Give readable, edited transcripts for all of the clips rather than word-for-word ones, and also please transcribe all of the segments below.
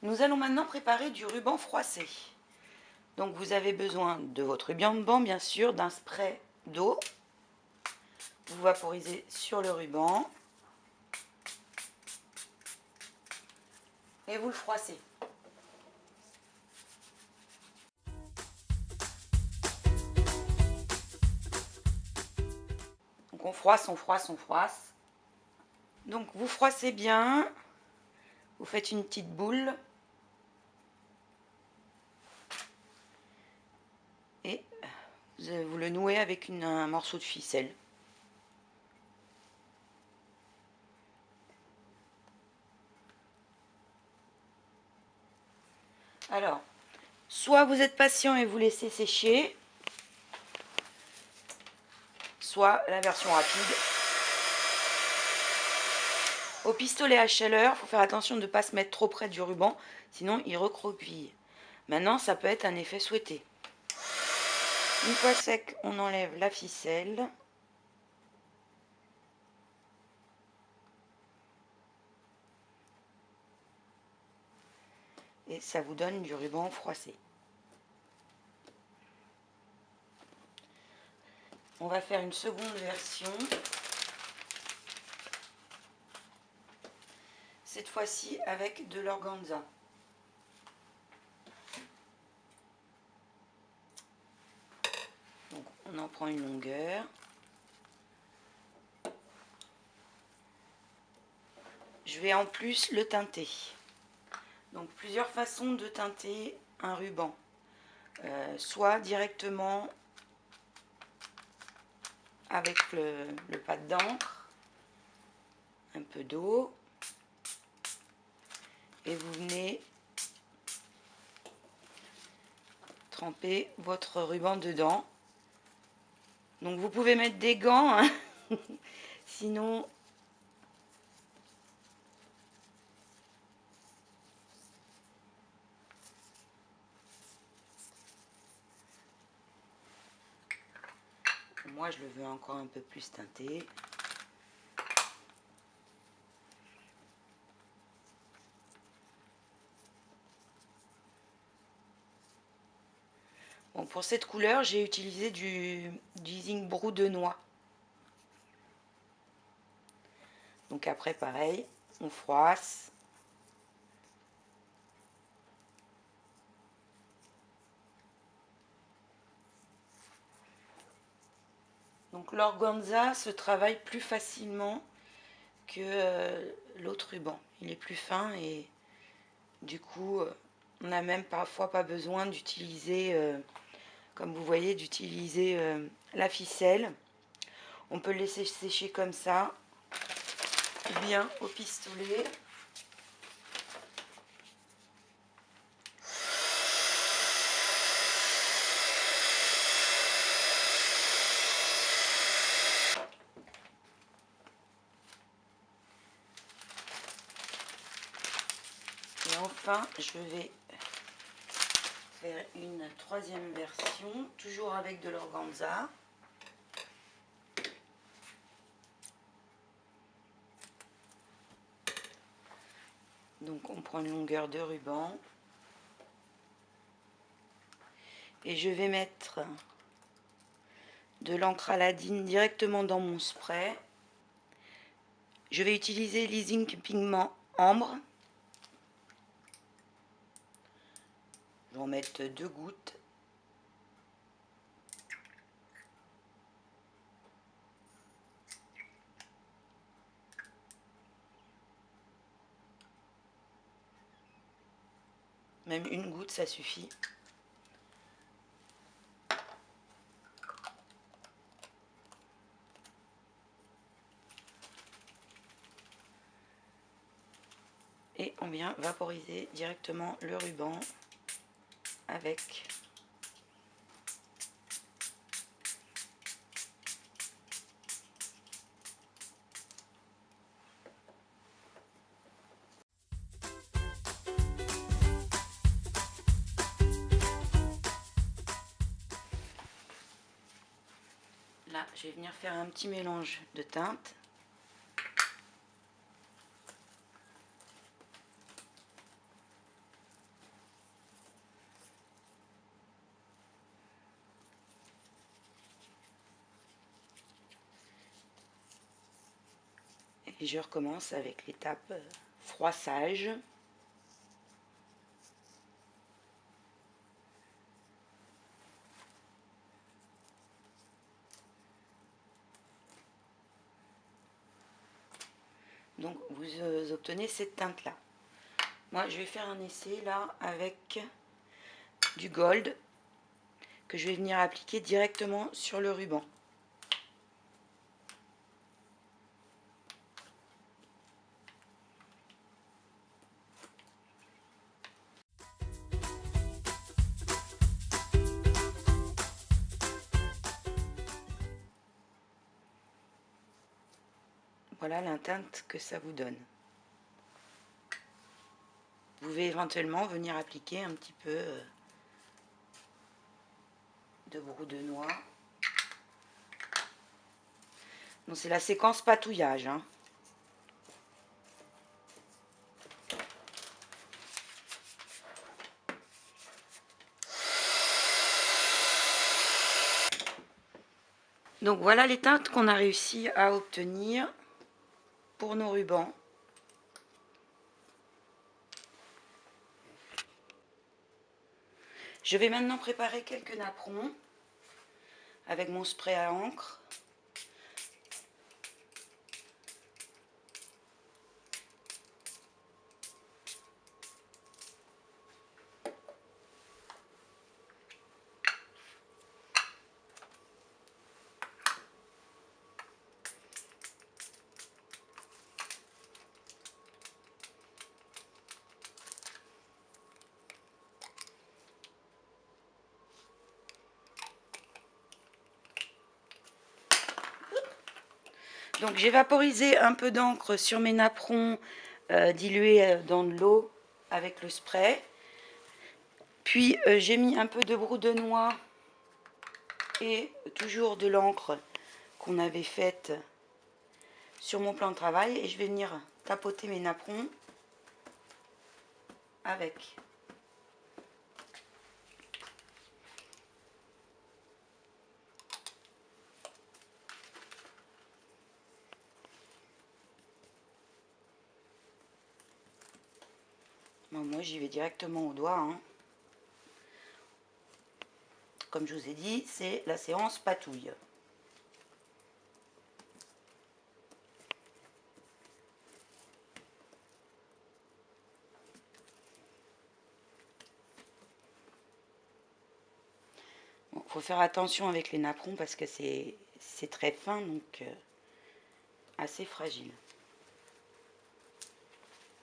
Nous allons maintenant préparer du ruban froissé. Donc vous avez besoin de votre ruban, bien sûr, d'un spray d'eau. Vous vaporisez sur le ruban et vous le froissez. Donc on froisse, on froisse, on froisse. Donc vous froissez bien, vous faites une petite boule et vous le nouez avec un morceau de ficelle. Alors, soit vous êtes patient et vous laissez sécher, soit la version rapide. Au pistolet à chaleur, il faut faire attention de ne pas se mettre trop près du ruban, sinon il recroqueville. Maintenant, ça peut être un effet souhaité. Une fois sec, on enlève la ficelle. Et ça vous donne du ruban froissé. On va faire une seconde version. Cette fois-ci avec de l'organza. Donc on en prend une longueur. Je vais en plus le teinter. Donc plusieurs façons de teinter un ruban. Soit directement avec le pâte d'encre, un peu d'eau, et vous venez tremper votre ruban dedans. Donc vous pouvez mettre des gants, hein. Sinon moi je le veux encore un peu plus teinté. Bon, pour cette couleur, j'ai utilisé du Zinc Brou de noix. Donc après, pareil, on froisse. Donc l'organza se travaille plus facilement que l'autre ruban. Il est plus fin et du coup, on n'a même parfois pas besoin d'utiliser, comme vous voyez, d'utiliser la ficelle. On peut le laisser sécher comme ça, bien au pistolet. Et enfin, je vais faire une troisième version, toujours avec de l'organza. Donc on prend une longueur de ruban. Et je vais mettre de l'encre Aladine directement dans mon spray. Je vais utiliser l'E-Zinc Pigment Ambre. Je vais en mettre 2 gouttes. Même 1 goutte, ça suffit. Et on vient vaporiser directement le ruban avec là, je vais venir faire un petit mélange de teintes. Et je recommence avec l'étape froissage. Donc vous obtenez cette teinte là. Moi je vais faire un essai là avec du gold que je vais venir appliquer directement sur le ruban. Voilà la teinte que ça vous donne. Vous pouvez éventuellement venir appliquer un petit peu de brou de noix. Bon, c'est la séquence patouillage, hein. Donc voilà les teintes qu'on a réussi à obtenir pour nos rubans. Je vais maintenant préparer quelques napperons avec mon spray à encre. Donc j'ai vaporisé un peu d'encre sur mes napperons dilués dans de l'eau avec le spray. Puis j'ai mis un peu de brou de noix et toujours de l'encre qu'on avait faite sur mon plan de travail. Et je vais venir tapoter mes napperons avec. Bon, moi j'y vais directement au doigt, hein. Comme je vous ai dit, c'est la séance patouille. Bon, faut faire attention avec les napperons parce que c'est très fin, donc assez fragile.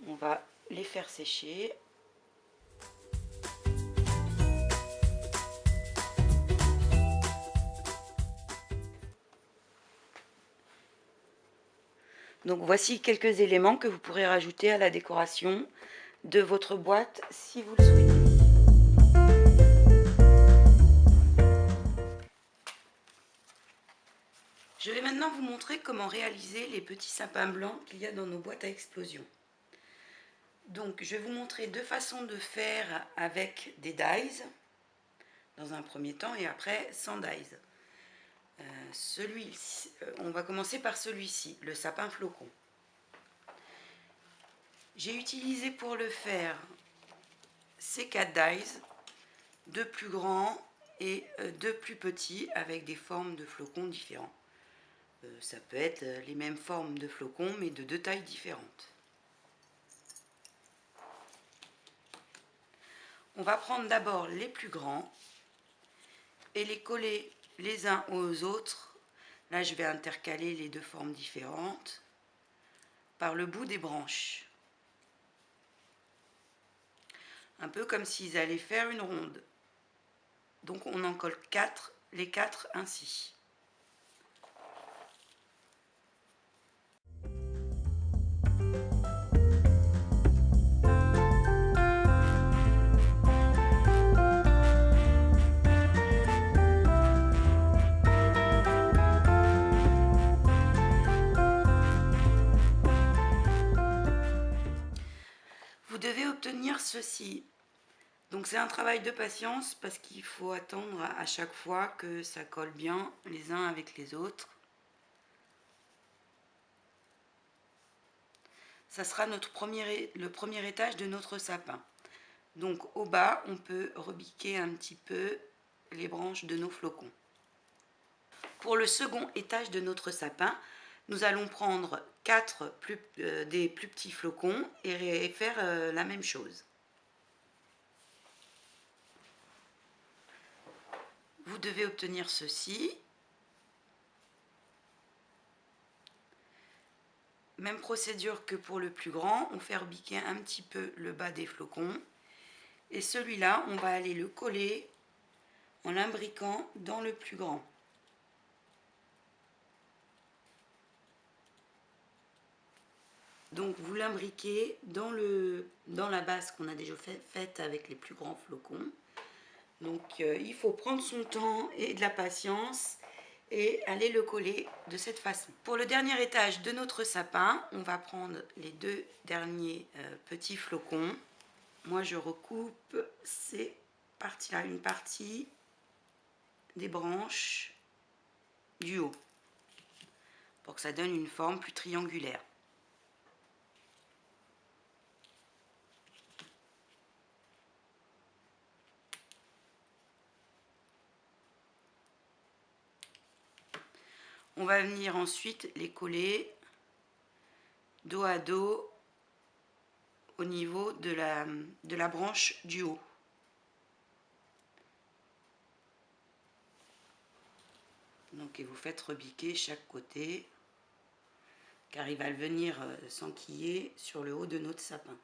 On va les faire sécher. Donc voici quelques éléments que vous pourrez rajouter à la décoration de votre boîte si vous le souhaitez. Je vais maintenant vous montrer comment réaliser les petits sapins blancs qu'il y a dans nos boîtes à explosion. Donc je vais vous montrer deux façons de faire avec des dies dans un premier temps et après sans dies. On va commencer par celui-ci, le sapin flocon. J'ai utilisé pour le faire ces 4 dies, deux plus grands et deux plus petits avec des formes de flocons différents. Ça peut être les mêmes formes de flocons mais de deux tailles différentes. On va prendre d'abord les plus grands et les coller les uns aux autres. Là je vais intercaler les deux formes différentes par le bout des branches. Un peu comme s'ils allaient faire une ronde. Donc on en colle 4, les 4 ainsi. Vous devez obtenir ceci. Donc c'est un travail de patience parce qu'il faut attendre à chaque fois que ça colle bien les uns avec les autres. ça sera le premier étage de notre sapin. Donc au bas, on peut rebiquer un petit peu les branches de nos flocons. Pour le second étage de notre sapin, nous allons prendre des plus petits flocons et faire la même chose. Vous devez obtenir ceci. Même procédure que pour le plus grand, on fait rebiquer un petit peu le bas des flocons. Et celui-là, on va aller le coller en l'imbriquant dans le plus grand. Donc vous l'imbriquez dans la base qu'on a déjà faite avec les plus grands flocons. Donc il faut prendre son temps et de la patience et aller le coller de cette façon. Pour le dernier étage de notre sapin, on va prendre les deux derniers petits flocons. Moi je recoupe ces parties-là, une partie des branches du haut, pour que ça donne une forme plus triangulaire. On va venir ensuite les coller dos à dos au niveau de la branche du haut. Donc, et vous faites rebiquer chaque côté, car il va venir s'enquiller sur le haut de notre sapin.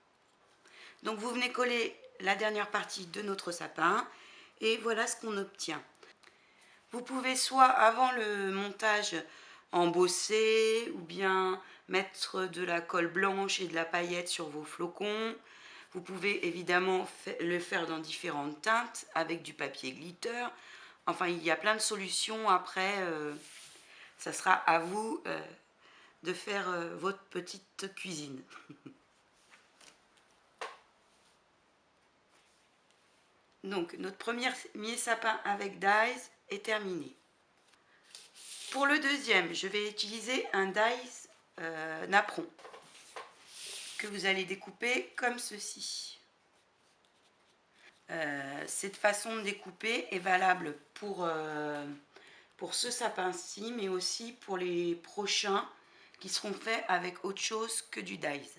Donc vous venez coller la dernière partie de notre sapin, et voilà ce qu'on obtient. Vous pouvez soit avant le montage embosser, ou bien mettre de la colle blanche et de la paillette sur vos flocons. Vous pouvez évidemment le faire dans différentes teintes avec du papier glitter. Enfin, il y a plein de solutions. Après, ça sera à vous de faire votre petite cuisine. Donc, notre premier sapin avec dies est terminé. Pour le deuxième, je vais utiliser un dies napperon que vous allez découper comme ceci. Cette façon de découper est valable pour ce sapin-ci, mais aussi pour les prochains qui seront faits avec autre chose que du dies.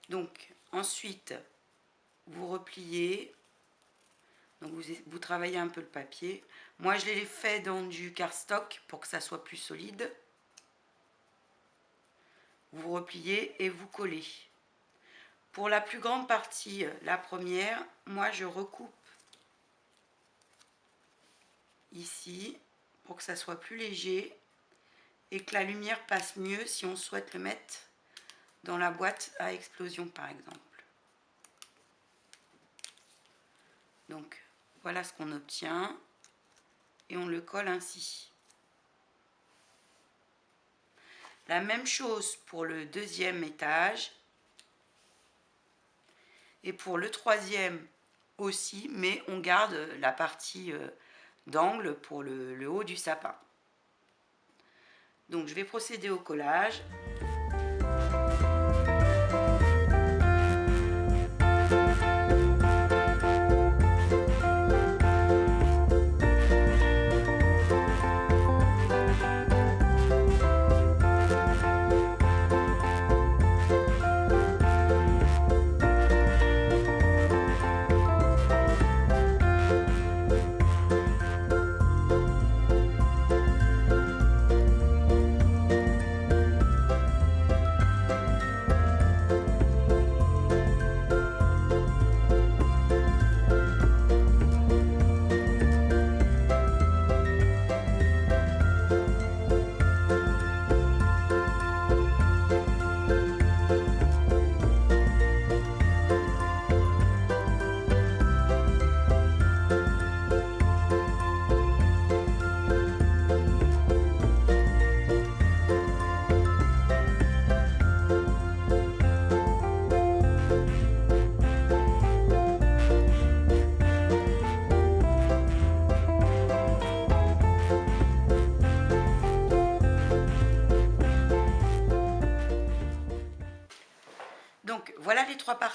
Donc ensuite, vous repliez, donc vous travaillez un peu le papier. Moi je l'ai fait dans du cardstock pour que ça soit plus solide. Vous repliez et vous collez. Pour la plus grande partie, la première, moi je recoupe ici pour que ça soit plus léger et que la lumière passe mieux si on souhaite le mettre dans la boîte à explosion par exemple. Donc voilà ce qu'on obtient et on le colle ainsi. La même chose pour le deuxième étage et pour le troisième aussi, mais on garde la partie d'angle pour le haut du sapin. Donc je vais procéder au collage.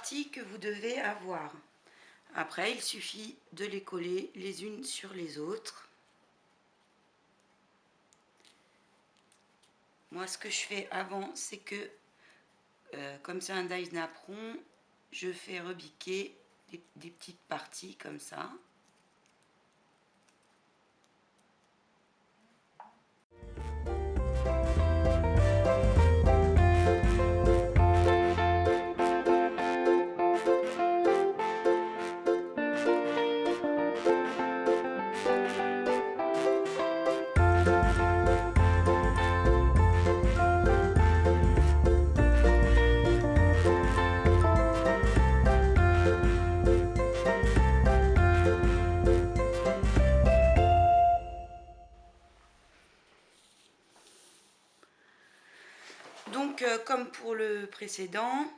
parties que vous devez avoir. Après, il suffit de les coller les unes sur les autres. Moi, ce que je fais avant, c'est que, comme c'est un die napperon, je fais rebiquer des petites parties comme ça. Donc, comme pour le précédent,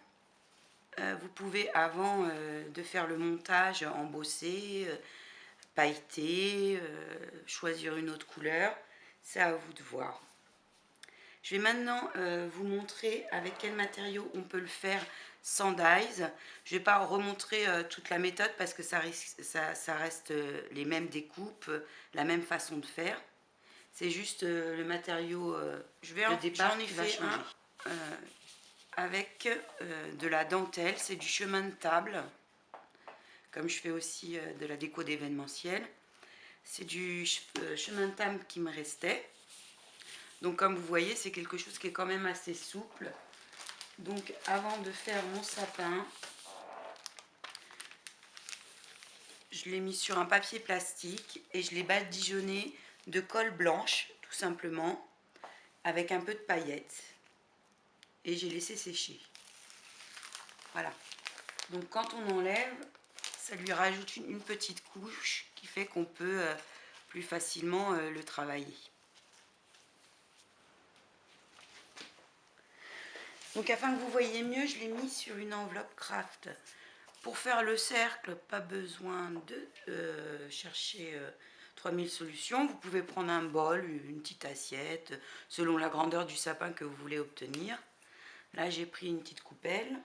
vous pouvez, avant de faire le montage, embosser, pailleter, choisir une autre couleur. C'est à vous de voir. Je vais maintenant vous montrer avec quel matériau on peut le faire sans dies. Je ne vais pas remontrer toute la méthode parce que ça reste les mêmes découpes, la même façon de faire. C'est juste le matériau de départ qui va changer. Avec de la dentelle, c'est du chemin de table, comme je fais aussi de la déco d'événementiel. C'est du chemin de table qui me restait. Donc comme vous voyez, c'est quelque chose qui est quand même assez souple. Donc avant de faire mon sapin, je l'ai mis sur un papier plastique et je l'ai badigeonné de colle blanche, tout simplement, avec un peu de paillettes. Et j'ai laissé sécher. Voilà. Donc quand on enlève, ça lui rajoute une petite couche qui fait qu'on peut plus facilement le travailler. Donc afin que vous voyez mieux, je l'ai mis sur une enveloppe craft. Pour faire le cercle, pas besoin de chercher 3000 solutions. Vous pouvez prendre un bol, une petite assiette, selon la grandeur du sapin que vous voulez obtenir. Là, j'ai pris une petite coupelle.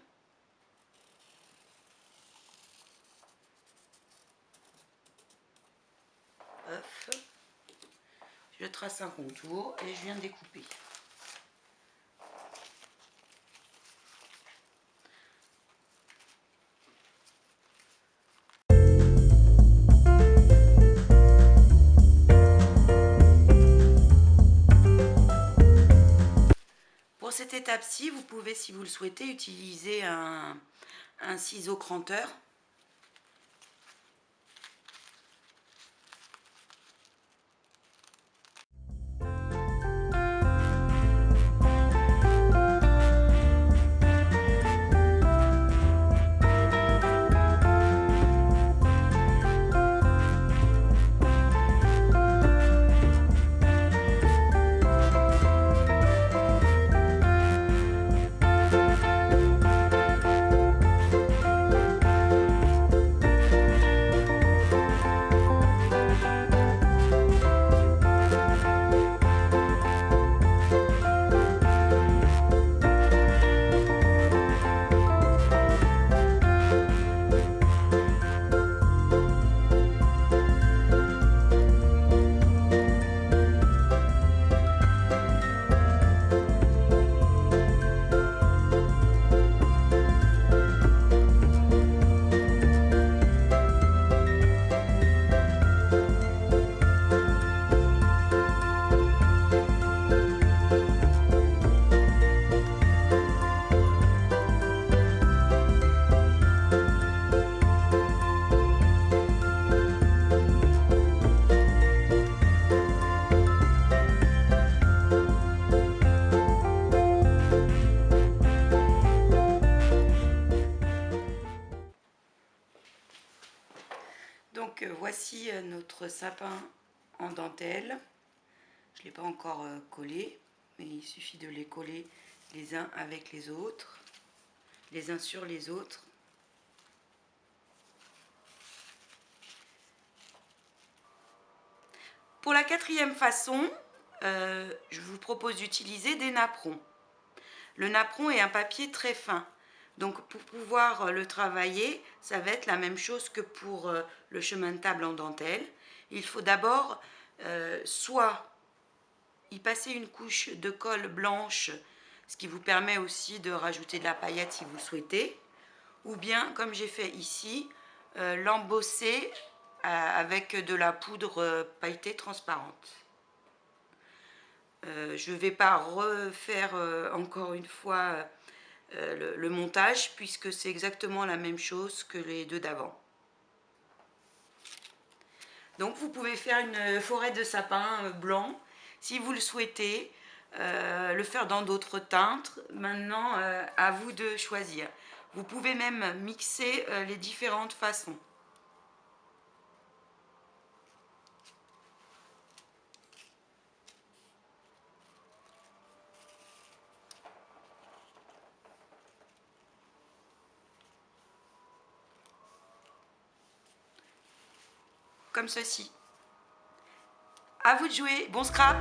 Hop. Je trace un contour et je viens découper. Pour cette étape-ci, vous pouvez, si vous le souhaitez, utiliser un ciseau cranteur. Donc voici notre sapin en dentelle. Je ne l'ai pas encore collé, mais il suffit de les coller les uns avec les autres, les uns sur les autres. Pour la quatrième façon, je vous propose d'utiliser des napperons. Le napperon est un papier très fin. Donc pour pouvoir le travailler, ça va être la même chose que pour le chemin de table en dentelle. Il faut d'abord soit y passer une couche de colle blanche, ce qui vous permet aussi de rajouter de la paillette si vous le souhaitez, ou bien, comme j'ai fait ici, l'embosser avec de la poudre pailletée transparente. Je ne vais pas refaire encore une fois le montage puisque c'est exactement la même chose que les deux d'avant. Donc vous pouvez faire une forêt de sapin blanc si vous le souhaitez, le faire dans d'autres teintes. Maintenant, à vous de choisir. Vous pouvez même mixer les différentes façons. Comme ceci. À vous de jouer. Bon scrap!